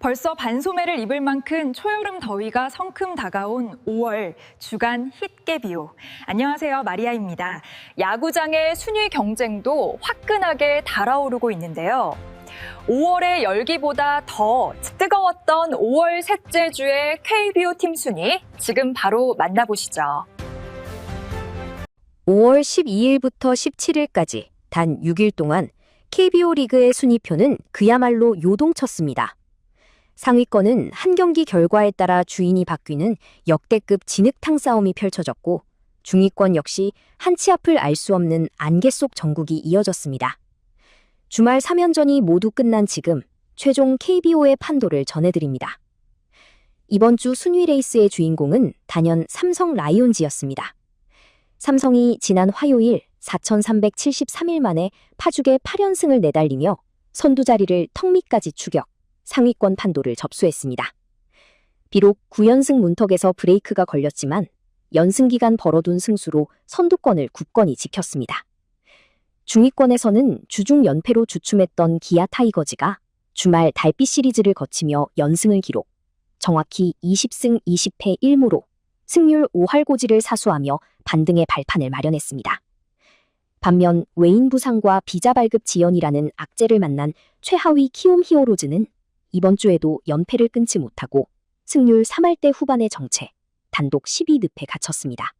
벌써 반소매를 입을 만큼 초여름 더위가 성큼 다가온 5월 주간 힛개비오. 안녕하세요, 마리아입니다. 야구장의 순위 경쟁도 화끈하게 달아오르고 있는데요. 5월의 열기보다 더 뜨거웠던 5월 셋째 주의 KBO 팀 순위 지금 바로 만나보시죠. 5월 12일부터 17일까지 단 6일 동안 KBO 리그의 순위표는 그야말로 요동쳤습니다. 상위권은 한 경기 결과에 따라 주인이 바뀌는 역대급 진흙탕 싸움이 펼쳐졌고, 중위권 역시 한 치 앞을 알 수 없는 안개 속 정국이 이어졌습니다. 주말 3연전이 모두 끝난 지금 최종 KBO의 판도를 전해드립니다. 이번 주 순위 레이스의 주인공은 단연 삼성 라이온즈였습니다. 삼성이 지난 화요일 4,373일 만에 파죽의 8연승을 내달리며 선두 자리를 턱 밑까지 추격, 상위권 판도를 접수했습니다. 비록 9연승 문턱에서 브레이크가 걸렸지만 연승 기간 벌어둔 승수로 선두권을 굳건히 지켰습니다. 중위권에서는 주중 연패로 주춤했던 기아 타이거즈가 주말 달빛 시리즈를 거치며 연승을 기록, 정확히 20승 20패 1무로 승률 5할고지를 사수하며 반등의 발판을 마련했습니다. 반면 외인 부상과 비자 발급 지연이라는 악재를 만난 최하위 키움 히어로즈는 이번 주에도 연패를 끊지 못하고 승률 3할대 후반의 정체, 단독 12늪에 갇혔습니다.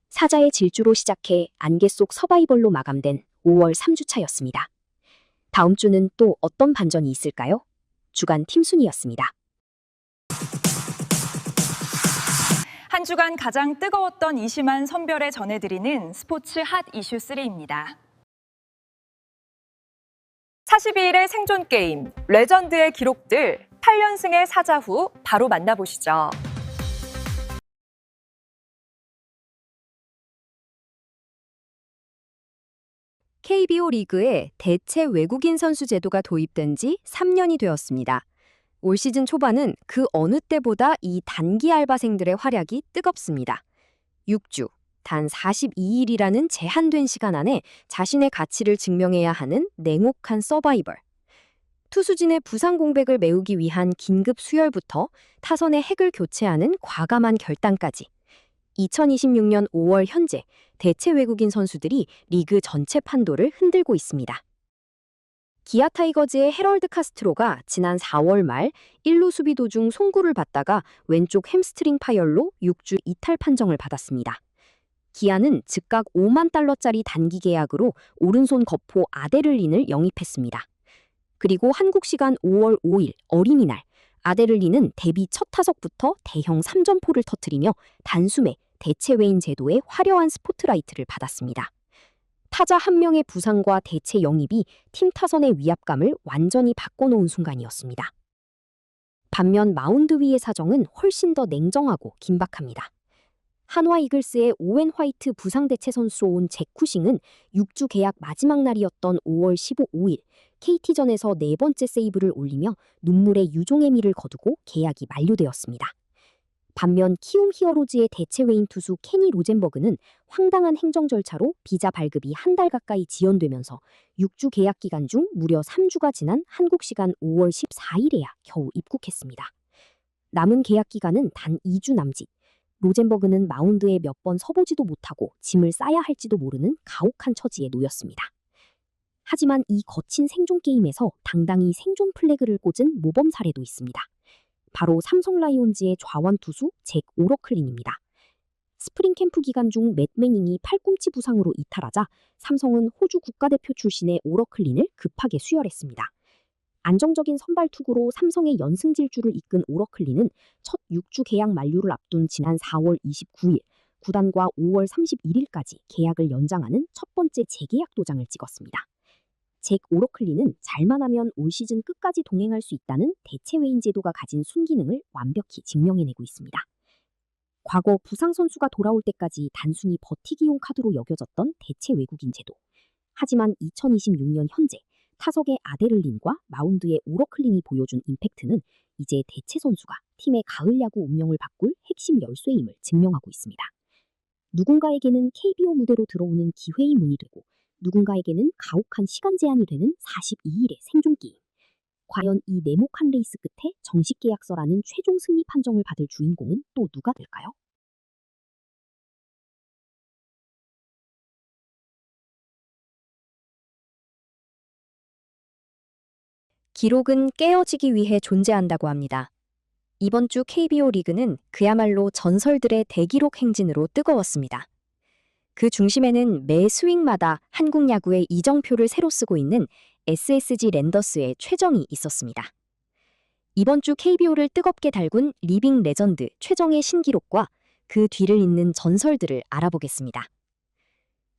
사자의 질주로 시작해 안개 속 서바이벌로 마감된 5월 3주차였습니다. 다음 주는 또 어떤 반전이 있을까요? 주간 팀 순위였습니다. 한 주간 가장 뜨거웠던 이슈만 선별해 전해드리는 스포츠 핫 이슈 3입니다. 42일의 생존 게임, 레전드의 기록들, 8연승의 사자 후 바로 만나보시죠. KBO 리그에 대체 외국인 선수 제도가 도입된 지 3년이 되었습니다. 올 시즌 초반은 그 어느 때보다 이 단기 알바생들의 활약이 뜨겁습니다. 6주, 단 42일이라는 제한된 시간 안에 자신의 가치를 증명해야 하는 냉혹한 서바이벌. 투수진의 부상 공백을 메우기 위한 긴급 수혈부터 타선의 핵을 교체하는 과감한 결단까지. 2026년 5월 현재 대체 외국인 선수들이 리그 전체 판도를 흔들고 있습니다. 기아 타이거즈의 헤럴드 카스트로가 지난 4월 말 1루 수비 도중 송구를 받다가 왼쪽 햄스트링 파열로 6주 이탈 판정을 받았습니다. 기아는 즉각 5만 달러짜리 단기 계약으로 오른손 거포 아데를린을 영입했습니다. 그리고 한국 시간 5월 5일 어린이날, 아데를린은 데뷔 첫 타석부터 대형 3점포를 터뜨리며 단숨에 대체 외인 제도의 화려한 스포트라이트를 받았습니다. 타자 한 명의 부상과 대체 영입이 팀 타선의 위압감을 완전히 바꿔놓은 순간이었습니다. 반면 마운드 위의 사정은 훨씬 더 냉정하고 긴박합니다. 한화 이글스의 오웬 화이트 부상 대체 선수로 온 잭 쿠싱은 6주 계약 마지막 날이었던 5월 15일 KT전에서 네 번째 세이브를 올리며 눈물의 유종의 미를 거두고 계약이 만료되었습니다. 반면 키움 히어로즈의 대체 외인 투수 케니 로젠버그는 황당한 행정 절차로 비자 발급이 한 달 가까이 지연되면서 6주 계약 기간 중 무려 3주가 지난 한국 시간 5월 14일에야 겨우 입국했습니다. 남은 계약 기간은 단 2주 남짓. 로젠버그는 마운드에 몇 번 서보지도 못하고 짐을 싸야 할지도 모르는 가혹한 처지에 놓였습니다. 하지만 이 거친 생존 게임에서 당당히 생존 플래그를 꽂은 모범 사례도 있습니다. 바로 삼성 라이온즈의 좌완 투수 잭 오러클린입니다. 스프링 캠프 기간 중 맷 매닝이 팔꿈치 부상으로 이탈하자 삼성은 호주 국가대표 출신의 오러클린을 급하게 수혈했습니다. 안정적인 선발 투구로 삼성의 연승 질주를 이끈 오러클린은 첫 6주 계약 만료를 앞둔 지난 4월 29일 구단과 5월 31일까지 계약을 연장하는 첫 번째 재계약 도장을 찍었습니다. 잭 오러클린은 잘만 하면 올 시즌 끝까지 동행할 수 있다는 대체 외인 제도가 가진 순기능을 완벽히 증명해내고 있습니다. 과거 부상 선수가 돌아올 때까지 단순히 버티기용 카드로 여겨졌던 대체 외국인 제도. 하지만 2026년 현재 타석의 아데를린과 마운드의 오러클린이 보여준 임팩트는 이제 대체 선수가 팀의 가을 야구 운명을 바꿀 핵심 열쇠임을 증명하고 있습니다. 누군가에게는 KBO 무대로 들어오는 기회의 문이 되고 누군가에게는 가혹한 시간 제한이 되는 42일의 생존 게임. 과연 이 네모칸 레이스 끝에 정식 계약서라는 최종 승리 판정을 받을 주인공은 또 누가 될까요? 기록은 깨어지기 위해 존재한다고 합니다. 이번 주 KBO 리그는 그야말로 전설들의 대기록 행진으로 뜨거웠습니다. 그 중심에는 매 스윙마다 한국 야구의 이정표를 새로 쓰고 있는 SSG 랜더스의 최정이 있었습니다. 이번 주 KBO를 뜨겁게 달군 리빙 레전드 최정의 신기록과 그 뒤를 잇는 전설들을 알아보겠습니다.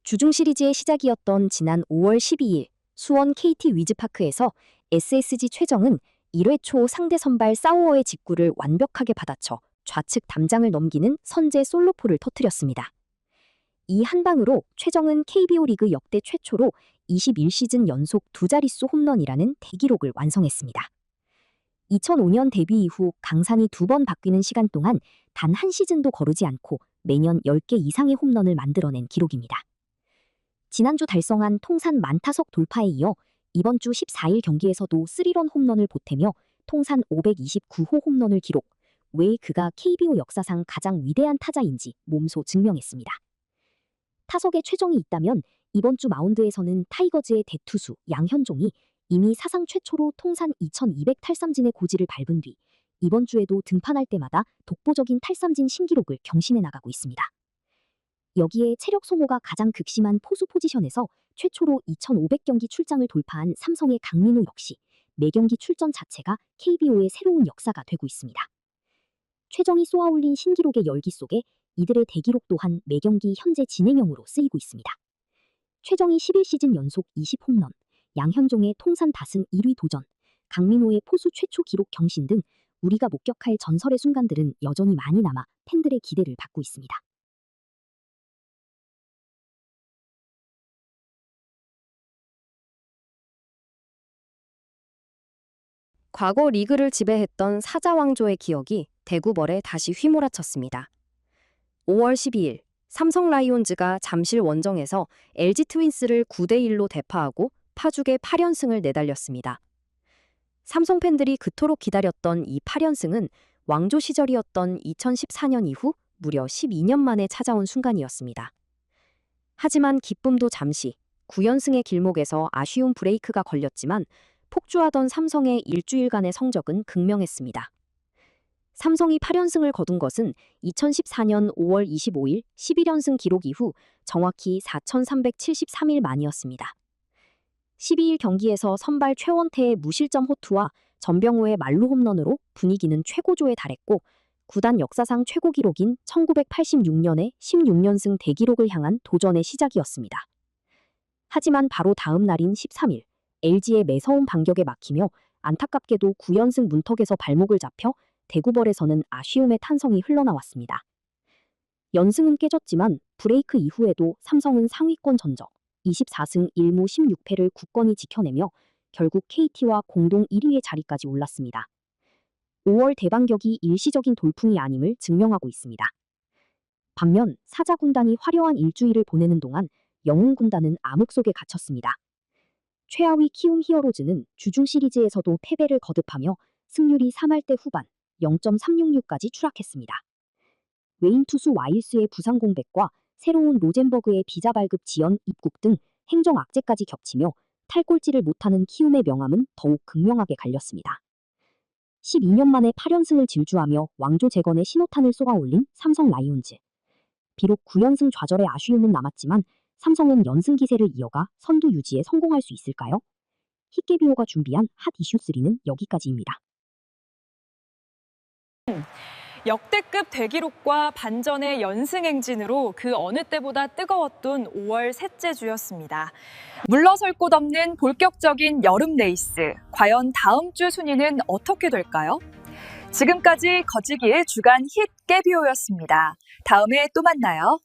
주중 시리즈의 시작이었던 지난 5월 12일 수원 KT 위즈파크에서 SSG 최정은 1회 초 상대 선발 사우어의 직구를 완벽하게 받아쳐 좌측 담장을 넘기는 선제 솔로포를 터뜨렸습니다. 이 한 방으로 최정은 KBO 리그 역대 최초로 21시즌 연속 두 자릿수 홈런이라는 대기록을 완성했습니다. 2005년 데뷔 이후 강산이 2번 바뀌는 시간 동안 단 한 시즌도 거르지 않고 매년 10개 이상의 홈런을 만들어낸 기록입니다. 지난주 달성한 통산 만타석 돌파에 이어 이번 주 14일 경기에서도 3런 홈런을 보태며 통산 529호 홈런을 기록, 왜 그가 KBO 역사상 가장 위대한 타자인지 몸소 증명했습니다. 타석에 최정이 있다면 이번 주 마운드에서는 타이거즈의 대투수 양현종이 이미 사상 최초로 통산 2200 탈삼진의 고지를 밟은 뒤 이번 주에도 등판할 때마다 독보적인 탈삼진 신기록을 경신해 나가고 있습니다. 여기에 체력 소모가 가장 극심한 포수 포지션에서 최초로 2500경기 출장을 돌파한 삼성의 강민호 역시 매경기 출전 자체가 KBO의 새로운 역사가 되고 있습니다. 최정이 쏘아올린 신기록의 열기 속에 이들의 대기록 또한 매경기 현재 진행형으로 쓰이고 있습니다. 최정이 11시즌 연속 20홈런, 양현종의 통산 다승 1위 도전, 강민호의 포수 최초 기록 경신 등 우리가 목격할 전설의 순간들은 여전히 많이 남아 팬들의 기대를 받고 있습니다. 과거 리그를 지배했던 사자왕조의 기억이 대구벌에 다시 휘몰아쳤습니다. 5월 12일 삼성 라이온즈가 잠실 원정에서 LG 트윈스를 9대1로 대파하고 파죽의 8연승을 내달렸습니다. 삼성 팬들이 그토록 기다렸던 이 8연승은 왕조 시절이었던 2014년 이후 무려 12년 만에 찾아온 순간이었습니다. 하지만 기쁨도 잠시, 9연승의 길목에서 아쉬운 브레이크가 걸렸지만 폭주하던 삼성의 일주일간의 성적은 극명했습니다. 삼성이 8연승을 거둔 것은 2014년 5월 25일 11연승 기록 이후 정확히 4,373일 만이었습니다. 12일 경기에서 선발 최원태의 무실점 호투와 전병호의 말루 홈런으로 분위기는 최고조에 달했고 구단 역사상 최고 기록인 1986년의 16연승 대기록을 향한 도전의 시작이었습니다. 하지만 바로 다음 날인 13일 LG의 매서운 반격에 막히며 안타깝게도 9연승 문턱에서 발목을 잡혀 대구벌에서는 아쉬움의 탄성이 흘러나왔습니다. 연승은 깨졌지만 브레이크 이후에도 삼성은 상위권 전적 24승 1무 16패를 굳건히 지켜내며 결국 KT와 공동 1위의 자리까지 올랐습니다. 5월 대반격이 일시적인 돌풍이 아님을 증명하고 있습니다. 반면 사자 군단이 화려한 일주일을 보내는 동안 영웅 군단은 암흑 속에 갇혔습니다. 최하위 키움 히어로즈는 주중 시리즈에서도 패배를 거듭하며 승률이 3할대 후반 0.366까지 추락했습니다. 외인 투수 와일스의 부상 공백과 새로운 로젠버그의 비자 발급 지연 입국 등 행정 악재까지 겹치며 탈꼴찌를 못하는 키움의 명암은 더욱 극명하게 갈렸습니다. 12년 만에 8연승을 질주하며 왕조 재건의 신호탄을 쏘아올린 삼성 라이온즈. 비록 9연승 좌절의 아쉬움은 남았지만 삼성은 연승 기세를 이어가 선두 유지에 성공할 수 있을까요? 힛개비오가 준비한 핫 이슈 3는 여기까지입니다. 역대급 대기록과 반전의 연승 행진으로 그 어느 때보다 뜨거웠던 5월 셋째 주였습니다. 물러설 곳 없는 본격적인 여름 레이스. 과연 다음 주 순위는 어떻게 될까요? 지금까지 거지기의 주간 힛 깨비오였습니다. 다음에 또 만나요.